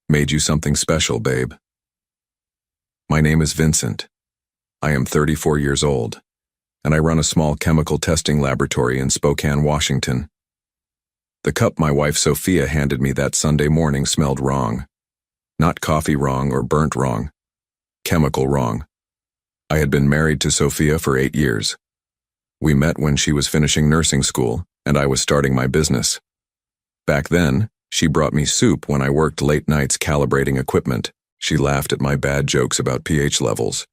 Made you something special, babe. My name is Vincent. I am 34 years old, and I run a small chemical testing laboratory in Spokane, Washington. The cup my wife Sophia handed me that Sunday morning smelled wrong. Not coffee wrong or burnt wrong. Chemical wrong. I had been married to Sophia for 8 years. We met when she was finishing nursing school, and I was starting my business. Back then, she brought me soup when I worked late nights calibrating equipment. She laughed at my bad jokes about pH levels.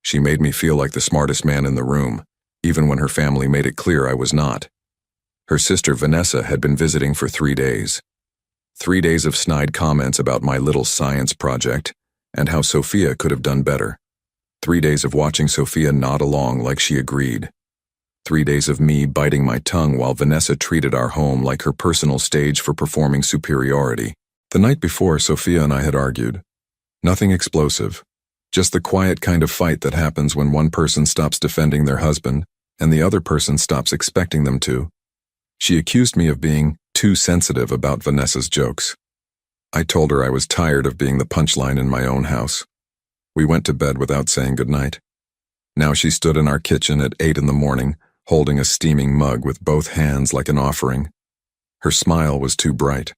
She made me feel like the smartest man in the room, even when her family made it clear I was not. Her sister Vanessa had been visiting for 3 days. 3 days of snide comments about my little science project and how Sophia could have done better. 3 days of watching Sophia nod along like she agreed. 3 days of me biting my tongue while Vanessa treated our home like her personal stage for performing superiority. The night before, Sophia and I had argued. Nothing explosive, just the quiet kind of fight that happens when one person stops defending their husband and the other person stops expecting them to. She accused me of being too sensitive about Vanessa's jokes. I told her I was tired of being the punchline in my own house. We went to bed without saying goodnight. Now she stood in our kitchen at 8 in the morning, holding a steaming mug with both hands like an offering. Her smile was too bright.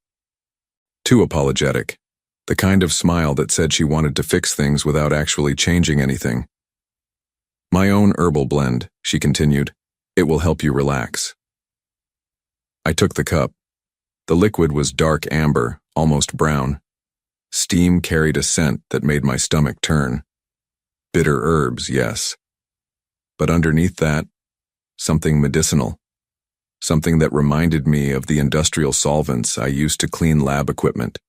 Too apologetic. The kind of smile that said she wanted to fix things without actually changing anything. My own herbal blend, she continued. It will help you relax. I took the cup. The liquid was dark amber, almost brown. Steam carried a scent that made my stomach turn. Bitter herbs, yes. But underneath that, something medicinal. Something that reminded me of the industrial solvents I used to clean lab equipment.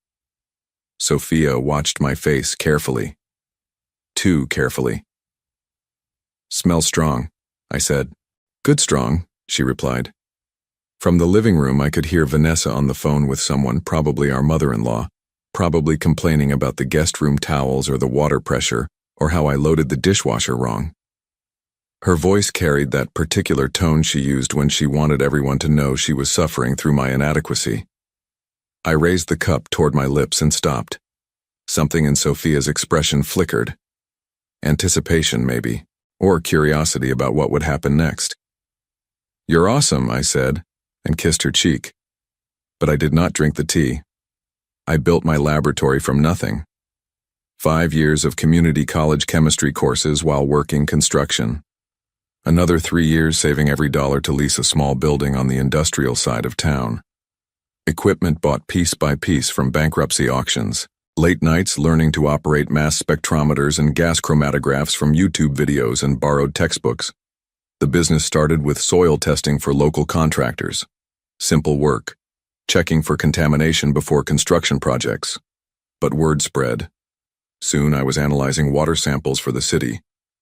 Sophia watched my face carefully. Too carefully. Smells strong, I said. Good strong, she replied. From the living room, I could hear Vanessa on the phone with someone, probably our mother-in-law, probably complaining about the guest room towels or the water pressure, or how I loaded the dishwasher wrong. Her voice carried that particular tone she used when she wanted everyone to know she was suffering through my inadequacy. I raised the cup toward my lips and stopped. Something in Sophia's expression flickered. Anticipation, maybe, or curiosity about what would happen next. You're awesome, I said, and kissed her cheek. But I did not drink the tea. I built my laboratory from nothing. 5 years of community college chemistry courses while working construction. Another 3 years saving every dollar to lease a small building on the industrial side of town. Equipment bought piece by piece from bankruptcy auctions. Late nights learning to operate mass spectrometers and gas chromatographs from YouTube videos and borrowed textbooks. The business started with soil testing for local contractors. Simple work. Checking for contamination before construction projects. But word spread. Soon I was analyzing water samples for the city,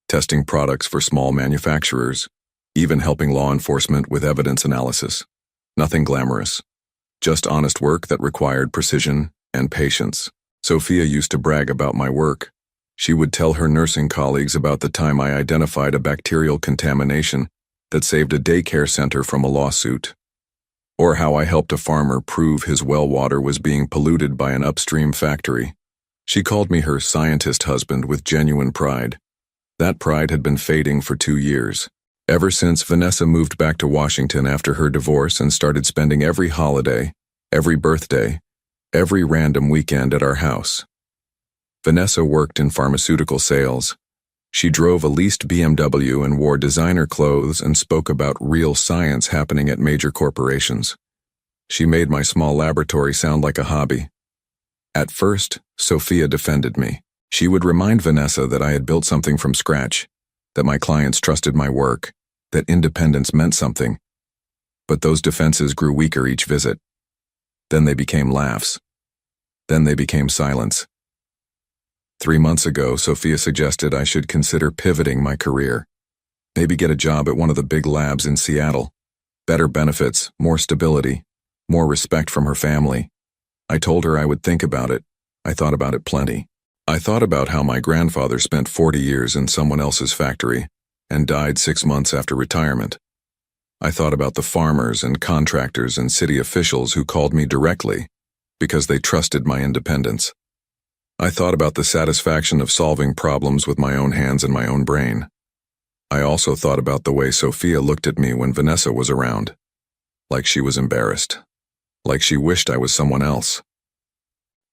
testing products for small manufacturers, even helping law enforcement with evidence analysis. Nothing glamorous. Just honest work that required precision and patience. Sophia used to brag about my work. She would tell her nursing colleagues about the time I identified a bacterial contamination that saved a daycare center from a lawsuit. Or how I helped a farmer prove his well water was being polluted by an upstream factory. She called me her scientist husband with genuine pride. That pride had been fading for 2 years. Ever since Vanessa moved back to Washington after her divorce and started spending every holiday, every birthday, every random weekend at our house. Vanessa worked in pharmaceutical sales. She drove a leased BMW and wore designer clothes and spoke about real science happening at major corporations. She made my small laboratory sound like a hobby. At first, Sophia defended me. She would remind Vanessa that I had built something from scratch, that my clients trusted my work, that independence meant something. But those defenses grew weaker each visit. Then they became laughs. Then they became silence. 3 months ago, Sophia suggested I should consider pivoting my career. Maybe get a job at one of the big labs in Seattle. Better benefits, more stability, more respect from her family. I told her I would think about it. I thought about it plenty. I thought about how my grandfather spent 40 years in someone else's factory and died 6 months after retirement. I thought about the farmers and contractors and city officials who called me directly because they trusted my independence. I thought about the satisfaction of solving problems with my own hands and my own brain. I also thought about the way Sophia looked at me when Vanessa was around. Like she was embarrassed. Like she wished I was someone else.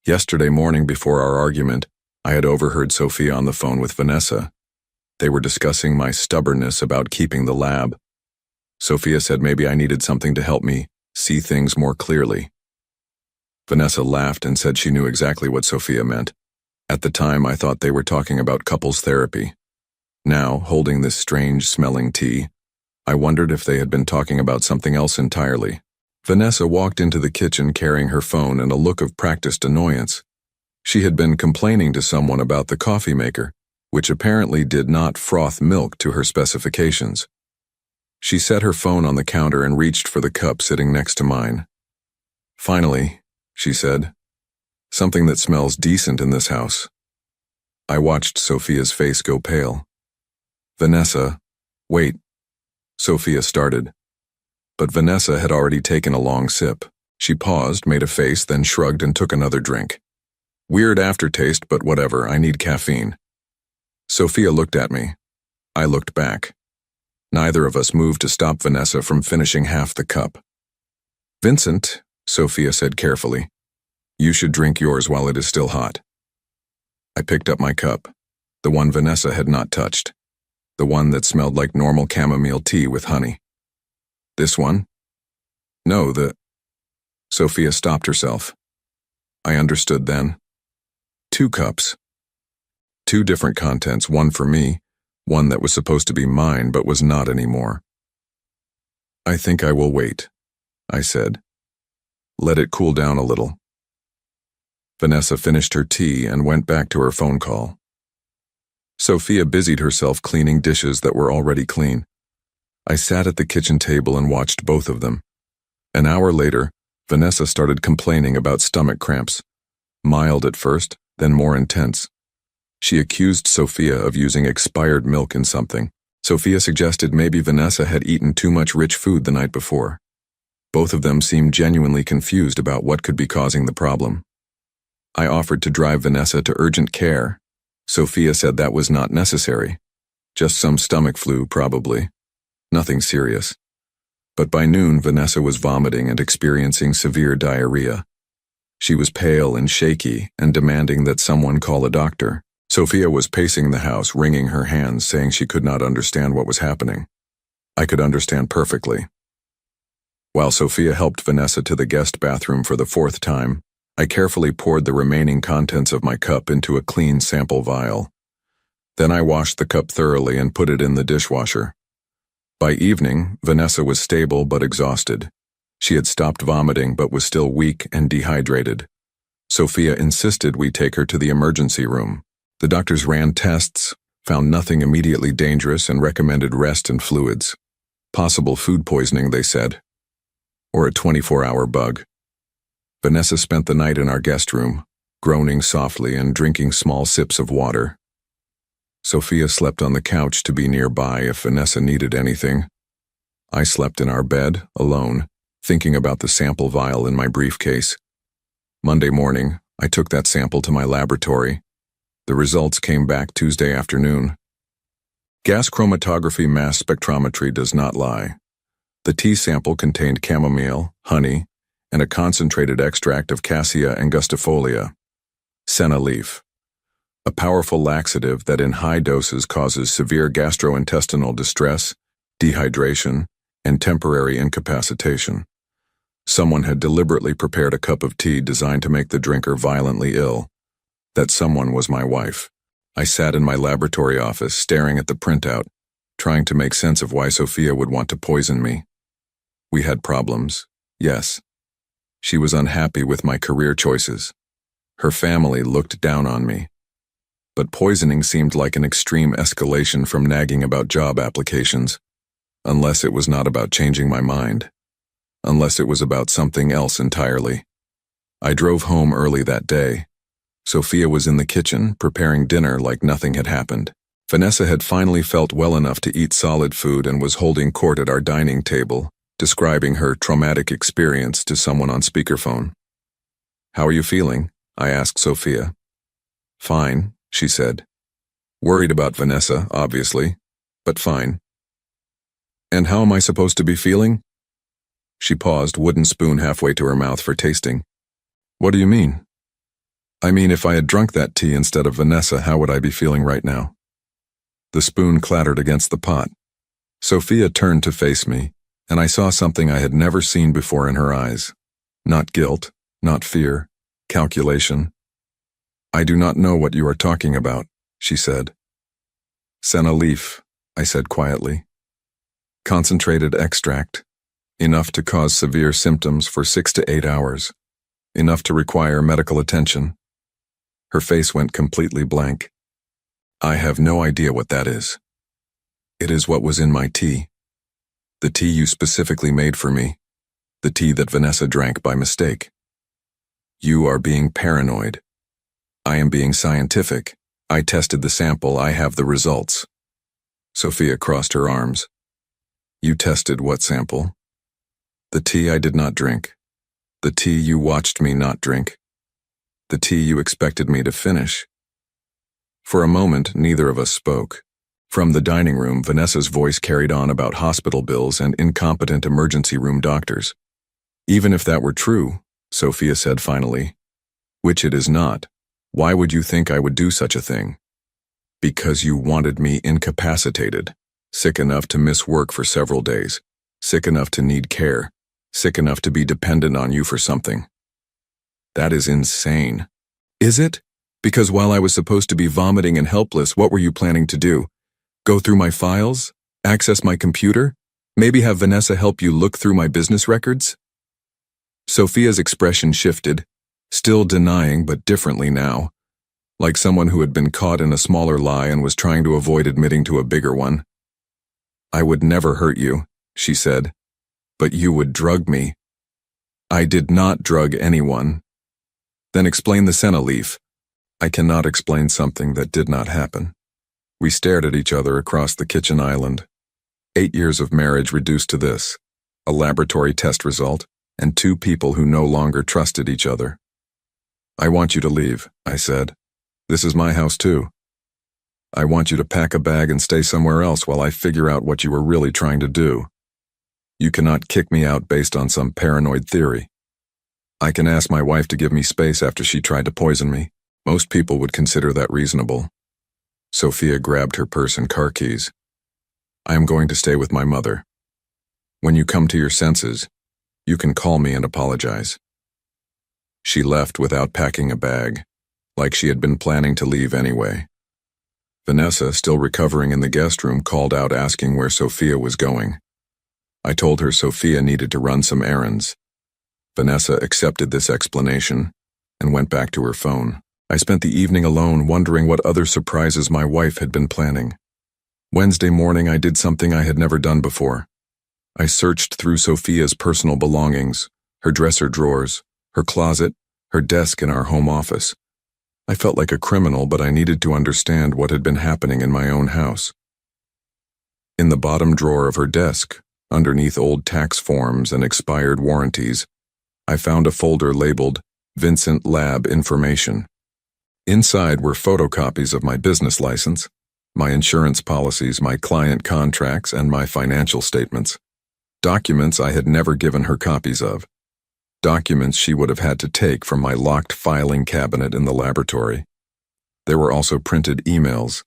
Yesterday morning before our argument, I had overheard Sophia on the phone with Vanessa. They were discussing my stubbornness about keeping the lab. Sophia said maybe I needed something to help me see things more clearly. Vanessa laughed and said she knew exactly what Sophia meant. At the time, I thought they were talking about couples therapy. Now, holding this strange-smelling tea, I wondered if they had been talking about something else entirely. Vanessa walked into the kitchen carrying her phone and a look of practiced annoyance. She had been complaining to someone about the coffee maker, which apparently did not froth milk to her specifications. She set her phone on the counter and reached for the cup sitting next to mine. "Finally," she said, "something that smells decent in this house." I watched Sophia's face go pale. "Vanessa, wait," Sophia started. But Vanessa had already taken a long sip. She paused, made a face, then shrugged and took another drink. "Weird aftertaste, but whatever, I need caffeine." Sophia looked at me. I looked back. Neither of us moved to stop Vanessa from finishing half the cup. "Vincent," Sophia said carefully, "you should drink yours while it is still hot." I picked up my cup, the one Vanessa had not touched, the one that smelled like normal chamomile tea with honey. "This one?" "No, Sophia stopped herself. I understood then. 2 cups. 2 different contents, one for me, one that was supposed to be mine but was not anymore. "I think I will wait," I said. "Let it cool down a little." Vanessa finished her tea and went back to her phone call. Sophia busied herself cleaning dishes that were already clean. I sat at the kitchen table and watched both of them. An hour later, Vanessa started complaining about stomach cramps. Mild at first, then more intense. She accused Sophia of using expired milk in something. Sophia suggested maybe Vanessa had eaten too much rich food the night before. Both of them seemed genuinely confused about what could be causing the problem. I offered to drive Vanessa to urgent care. Sophia said that was not necessary. Just some stomach flu, probably. Nothing serious. But by noon, Vanessa was vomiting and experiencing severe diarrhea. She was pale and shaky and demanding that someone call a doctor. Sophia was pacing the house, wringing her hands, saying she could not understand what was happening. I could understand perfectly. While Sophia helped Vanessa to the guest bathroom for the 4th time, I carefully poured the remaining contents of my cup into a clean sample vial. Then I washed the cup thoroughly and put it in the dishwasher. By evening, Vanessa was stable but exhausted. She had stopped vomiting but was still weak and dehydrated. Sophia insisted we take her to the emergency room. The doctors ran tests, found nothing immediately dangerous, and recommended rest and fluids. Possible food poisoning, they said. Or a 24-hour bug. Vanessa spent the night in our guest room, groaning softly and drinking small sips of water. Sophia slept on the couch to be nearby if Vanessa needed anything. I slept in our bed, alone, thinking about the sample vial in my briefcase. Monday morning, I took that sample to my laboratory. The results came back Tuesday afternoon. Gas chromatography mass spectrometry does not lie. The tea sample contained chamomile, honey, and a concentrated extract of Cassia angustifolia, senna leaf, a powerful laxative that in high doses causes severe gastrointestinal distress, dehydration, and temporary incapacitation. Someone had deliberately prepared a cup of tea designed to make the drinker violently ill. That someone was my wife. I sat in my laboratory office, staring at the printout, trying to make sense of why Sophia would want to poison me. We had problems, yes. She was unhappy with my career choices. Her family looked down on me. But poisoning seemed like an extreme escalation from nagging about job applications, unless it was not about changing my mind, unless it was about something else entirely. I drove home early that day. Sophia was in the kitchen, preparing dinner like nothing had happened. Vanessa had finally felt well enough to eat solid food and was holding court at our dining table, describing her traumatic experience to someone on speakerphone. "How are you feeling?" I asked Sophia. Fine, she said. Worried about Vanessa, obviously, but fine. And how am I supposed to be feeling? She paused, wooden spoon halfway to her mouth for tasting. What do you mean? I mean, if I had drunk that tea instead of Vanessa, how would I be feeling right now? The spoon clattered against the pot. Sophia turned to face me, and I saw something I had never seen before in her eyes. Not guilt, not fear, calculation. I do not know what you are talking about, she said. Senna leaf, I said quietly. Concentrated extract. Enough to cause severe symptoms for 6 to 8 hours. Enough to require medical attention. Her face went completely blank. I have no idea what that is. It is what was in my tea. The tea you specifically made for me. The tea that Vanessa drank by mistake. You are being paranoid. I am being scientific. I tested the sample. I have the results. Sophia crossed her arms. You tested what sample? The tea I did not drink. The tea you watched me not drink. The tea you expected me to finish. For a moment, neither of us spoke. From the dining room, Vanessa's voice carried on about hospital bills and incompetent emergency room doctors. Even if that were true, Sophia said finally, which it is not, why would you think I would do such a thing? Because you wanted me incapacitated, sick enough to miss work for several days, sick enough to need care, sick enough to be dependent on you for something. That is insane. Is it? Because while I was supposed to be vomiting and helpless, what were you planning to do? Go through my files? Access my computer? Maybe have Vanessa help you look through my business records? Sophia's expression shifted, still denying but differently now, like someone who had been caught in a smaller lie and was trying to avoid admitting to a bigger one. I would never hurt you, she said, but you would drug me. I did not drug anyone. Then explain the senna leaf. I cannot explain something that did not happen. We stared at each other across the kitchen island. 8 years of marriage reduced to this, a laboratory test result, and 2 people who no longer trusted each other. I want you to leave, I said. This is my house too. I want you to pack a bag and stay somewhere else while I figure out what you were really trying to do. You cannot kick me out based on some paranoid theory. I can ask my wife to give me space after she tried to poison me. Most people would consider that reasonable. Sophia grabbed her purse and car keys. I am going to stay with my mother. When you come to your senses, you can call me and apologize. She left without packing a bag, like she had been planning to leave anyway. Vanessa, still recovering in the guest room, called out asking where Sophia was going. I told her Sophia needed to run some errands. Vanessa accepted this explanation and went back to her phone. I spent the evening alone wondering what other surprises my wife had been planning. Wednesday morning I did something I had never done before. I searched through Sophia's personal belongings, her dresser drawers, her closet, her desk in our home office. I felt like a criminal, but I needed to understand what had been happening in my own house. In the bottom drawer of her desk, underneath old tax forms and expired warranties, I found a folder labeled Vincent Lab Information. Inside were photocopies of my business license, my insurance policies, my client contracts, and my financial statements. Documents I had never given her copies of. Documents she would have had to take from my locked filing cabinet in the laboratory. There were also printed emails,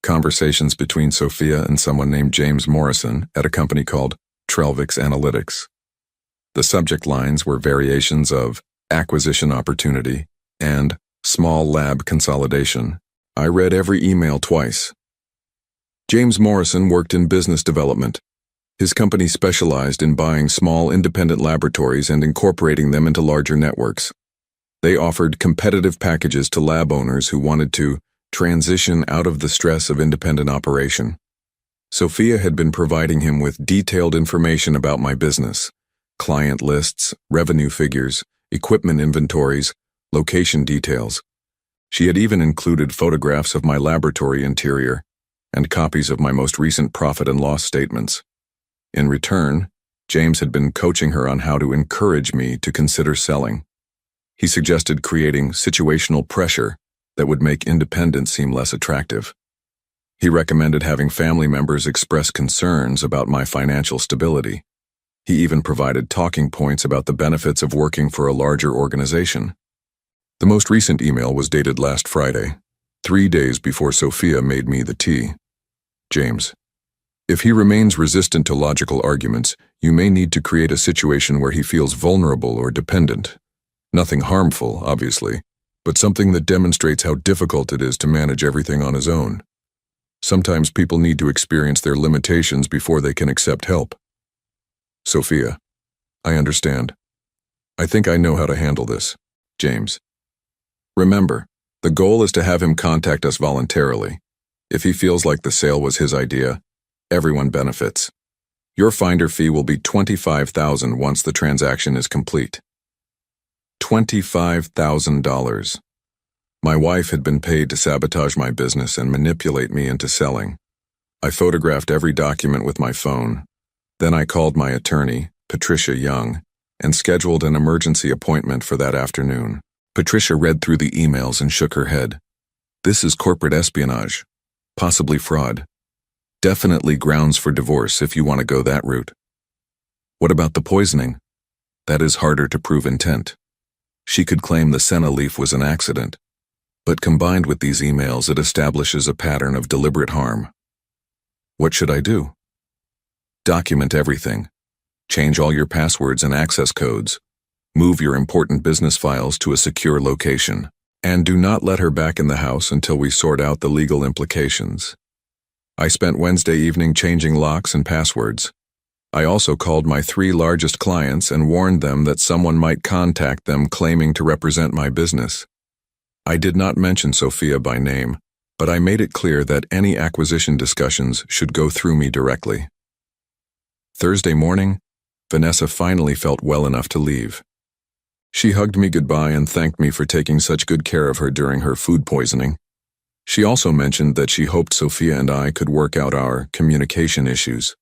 conversations between Sophia and someone named James Morrison at a company called Trellvix Analytics. The subject lines were variations of acquisition opportunity and small lab consolidation. I read every email twice. James Morrison worked in business development. His company specialized in buying small independent laboratories and incorporating them into larger networks. They offered competitive packages to lab owners who wanted to transition out of the stress of independent operation. Sophia had been providing him with detailed information about my business, client lists, revenue figures, equipment inventories, location details. She had even included photographs of my laboratory interior and copies of my most recent profit and loss statements. In return, James had been coaching her on how to encourage me to consider selling. He suggested creating situational pressure, that would make independence seem less attractive. He recommended having family members express concerns about my financial stability. He even provided talking points about the benefits of working for a larger organization. The most recent email was dated last Friday, 3 days before Sophia made me the tea. James, if he remains resistant to logical arguments, you may need to create a situation where he feels vulnerable or dependent. Nothing harmful, obviously, but something that demonstrates how difficult it is to manage everything on his own. Sometimes people need to experience their limitations before they can accept help. Sophia, I understand. I think I know how to handle this. James. Remember, the goal is to have him contact us voluntarily. If he feels like the sale was his idea, everyone benefits. Your finder fee will be $25,000 once the transaction is complete. $25,000. My wife had been paid to sabotage my business and manipulate me into selling. I photographed every document with my phone. Then I called my attorney, Patricia Young, and scheduled an emergency appointment for that afternoon. Patricia read through the emails and shook her head. This is corporate espionage, possibly fraud. Definitely grounds for divorce if you want to go that route. What about the poisoning? That is harder to prove intent. She could claim the senna leaf was an accident, but combined with these emails, it establishes a pattern of deliberate harm. What should I do? Document everything. Change all your passwords and access codes. Move your important business files to a secure location. And do not let her back in the house until we sort out the legal implications. I spent Wednesday evening changing locks and passwords. I also called my 3 largest clients and warned them that someone might contact them claiming to represent my business. I did not mention Sophia by name, but I made it clear that any acquisition discussions should go through me directly. Thursday morning, Vanessa finally felt well enough to leave. She hugged me goodbye and thanked me for taking such good care of her during her food poisoning. She also mentioned that she hoped Sophia and I could work out our communication issues.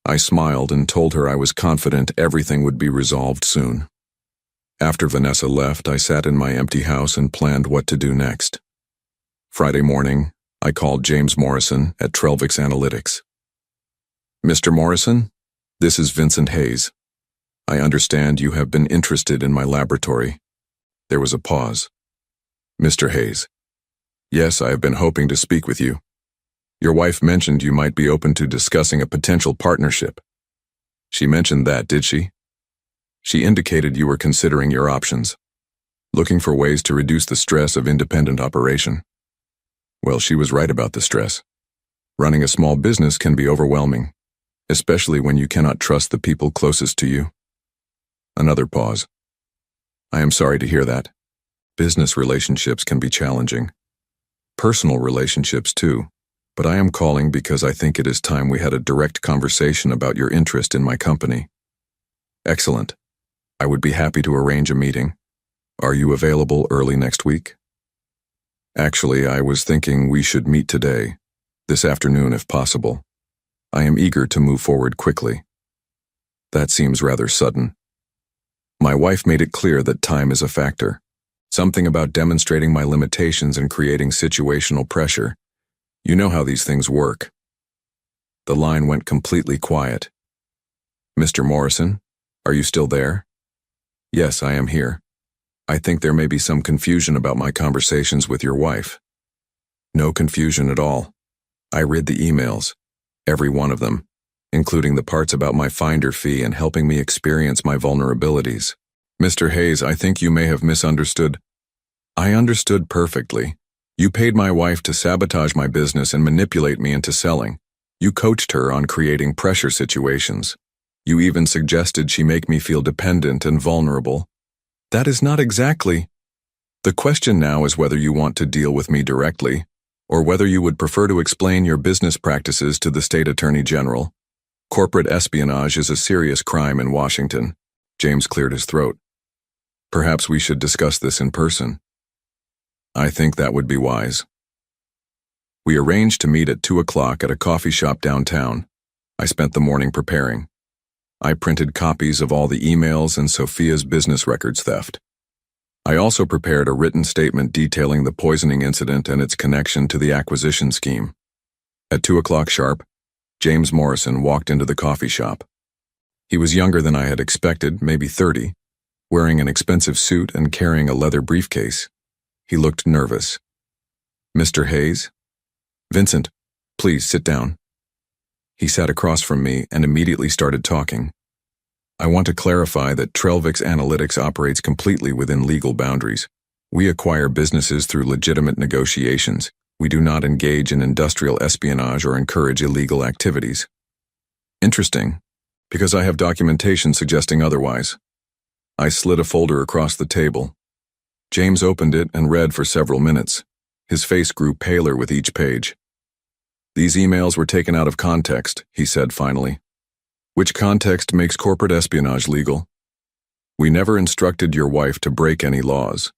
I smiled and told her I was confident everything would be resolved soon. After Vanessa left, I sat in my empty house and planned what to do next. Friday morning, I called James Morrison at Trellvix Analytics. Mr. Morrison, this is Vincent Hayes. I understand you have been interested in my laboratory. There was a pause. Mr. Hayes. Yes, I have been hoping to speak with you. Your wife mentioned you might be open to discussing a potential partnership. She mentioned that, did she? She indicated you were considering your options, looking for ways to reduce the stress of independent operation. Well, she was right about the stress. Running a small business can be overwhelming, especially when you cannot trust the people closest to you. Another pause. I am sorry to hear that. Business relationships can be challenging. Personal relationships too, but I am calling because I think it is time we had a direct conversation about your interest in my company. Excellent. I would be happy to arrange a meeting. Are you available early next week? Actually, I was thinking we should meet today, this afternoon if possible. I am eager to move forward quickly. That seems rather sudden. My wife made it clear that time is a factor. Something about demonstrating my limitations and creating situational pressure. You know how these things work. The line went completely quiet. Mr. Morrison, are you still there? Yes, I am here. I think there may be some confusion about my conversations with your wife. No confusion at all. I read the emails, every one of them, including the parts about my finder fee and helping me experience my vulnerabilities. Mr. Hayes, I think you may have misunderstood. I understood perfectly. You paid my wife to sabotage my business and manipulate me into selling. You coached her on creating pressure situations. You even suggested she make me feel dependent and vulnerable. That is not exactly. The question now is whether you want to deal with me directly, or whether you would prefer to explain your business practices to the state attorney general. Corporate espionage is a serious crime in Washington. James cleared his throat. Perhaps we should discuss this in person. I think that would be wise. We arranged to meet at 2 o'clock at a coffee shop downtown. I spent the morning preparing. I printed copies of all the emails and Sophia's business records theft. I also prepared a written statement detailing the poisoning incident and its connection to the acquisition scheme. At 2 o'clock sharp, James Morrison walked into the coffee shop. He was younger than I had expected, maybe 30, wearing an expensive suit and carrying a leather briefcase. He looked nervous. "Mr. Hayes?" "Vincent, please sit down." He sat across from me and immediately started talking. "I want to clarify that Trellvix Analytics operates completely within legal boundaries. We acquire businesses through legitimate negotiations. We do not engage in industrial espionage or encourage illegal activities." "Interesting, because I have documentation suggesting otherwise." I slid a folder across the table. James opened it and read for several minutes. His face grew paler with each page. "These emails were taken out of context," he said finally. "Which context makes corporate espionage legal? We never instructed your wife to break any laws.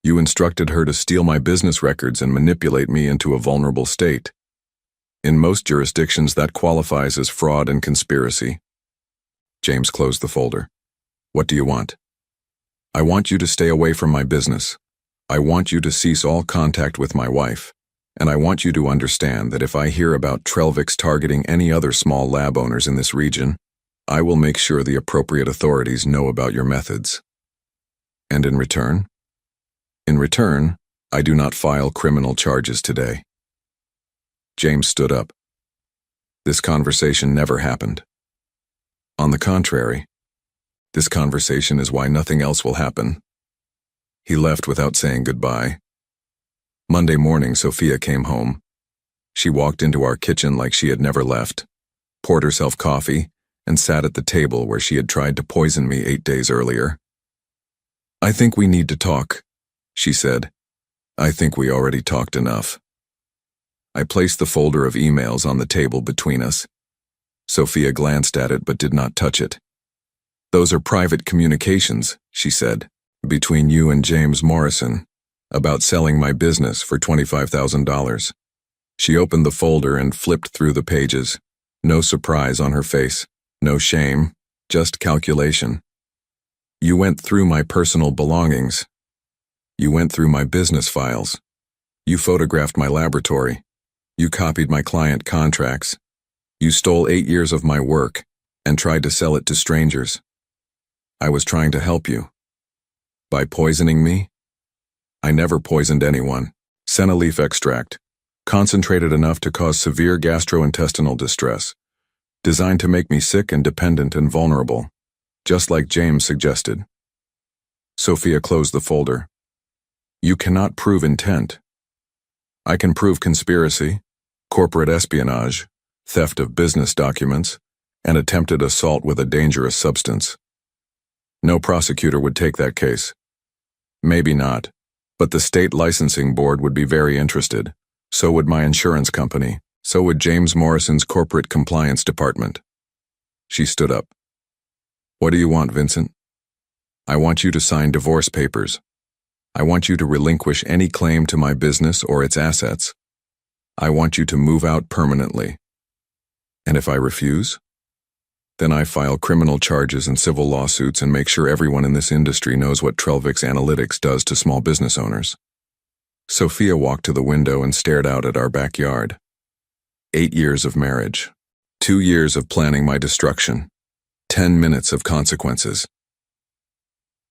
You instructed her to steal my business records and manipulate me into a vulnerable state. In most jurisdictions, that qualifies as fraud and conspiracy." James closed the folder. "What do you want?" "I want you to stay away from my business. I want you to cease all contact with my wife. And I want you to understand that if I hear about Trellvix targeting any other small lab owners in this region, I will make sure the appropriate authorities know about your methods." "And in return?" "In return, I do not file criminal charges today." James stood up. "This conversation never happened." "On the contrary, this conversation is why nothing else will happen." He left without saying goodbye. Monday morning, Sophia came home. She walked into our kitchen like she had never left, poured herself coffee, and sat at the table where she had tried to poison me 8 days earlier. "I think we need to talk," she said. "I think we already talked enough." I placed the folder of emails on the table between us. Sophia glanced at it but did not touch it. "Those are private communications," she said, "between you and James Morrison, about selling my business for $25,000. She opened the folder and flipped through the pages. No surprise on her face, no shame, just calculation. "You went through my personal belongings. You went through my business files. You photographed my laboratory. You copied my client contracts. You stole 8 years of my work and tried to sell it to strangers. I was trying to help you. By poisoning me? I never poisoned anyone. Senna leaf extract, concentrated enough to cause severe gastrointestinal distress, designed to make me sick and dependent and vulnerable, just like James suggested." Sophia closed the folder. "You cannot prove intent. I can prove conspiracy, corporate espionage, theft of business documents, and attempted assault with a dangerous substance. No prosecutor would take that case. Maybe not. But the state licensing board would be very interested. So would my insurance company. So would James Morrison's corporate compliance department." She stood up. "What do you want, Vincent?" "I want you to sign divorce papers. I want you to relinquish any claim to my business or its assets. I want you to move out permanently. And if I refuse? Then I file criminal charges and civil lawsuits and make sure everyone in this industry knows what Trellvix Analytics does to small business owners." Sophia walked to the window and stared out at our backyard. 8 years of marriage. 2 years of planning my destruction. 10 minutes of consequences.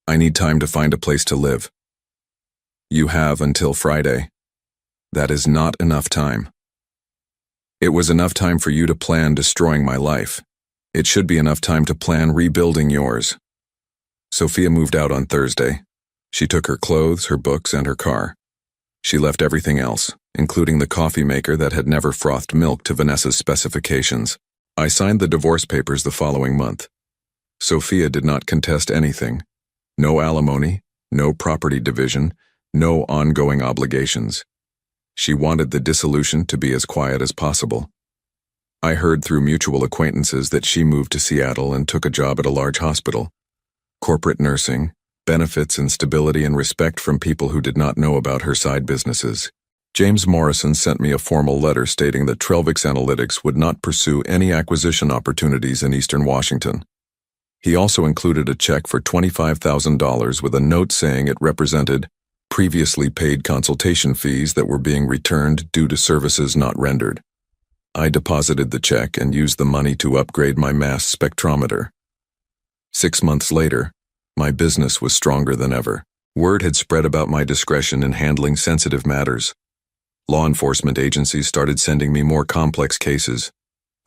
I need time to find a place to live. You have until Friday. That is not enough time. It was enough time for you to plan destroying my life. It should be enough time to plan rebuilding yours. Sophia moved out on Thursday. She took her clothes, her books, and her car. She left everything else, including the coffee maker that had never frothed milk to Vanessa's specifications. I signed the divorce papers the following month. Sophia did not contest anything. No alimony, no property division, no ongoing obligations. She wanted the dissolution to be as quiet as possible. I heard through mutual acquaintances that she moved to Seattle and took a job at a large hospital. Corporate nursing, benefits and stability and respect from people who did not know about her side businesses. James Morrison sent me a formal letter stating that Trellvix Analytics would not pursue any acquisition opportunities in Eastern Washington. He also included a check for $25,000 with a note saying it represented previously paid consultation fees that were being returned due to services not rendered. I deposited the check and used the money to upgrade my mass spectrometer. 6 months later, my business was stronger than ever. Word had spread about my discretion in handling sensitive matters. Law enforcement agencies started sending me more complex cases.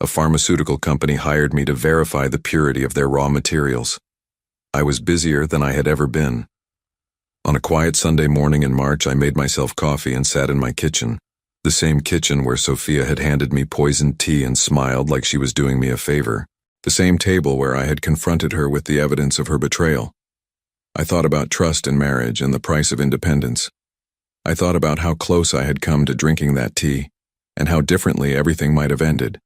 A pharmaceutical company hired me to verify the purity of their raw materials. I was busier than I had ever been. On a quiet Sunday morning in March, I made myself coffee and sat in my kitchen, the same kitchen where Sophia had handed me poisoned tea and smiled like she was doing me a favor, the same table where I had confronted her with the evidence of her betrayal. I thought about trust in marriage and the price of independence. I thought about how close I had come to drinking that tea, and how differently everything might have ended.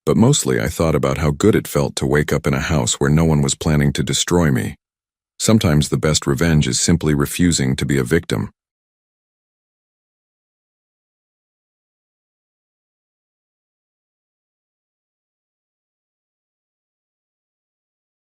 But mostly I thought about how good it felt to wake up in a house where no one was planning to destroy me. Sometimes the best revenge is simply refusing to be a victim.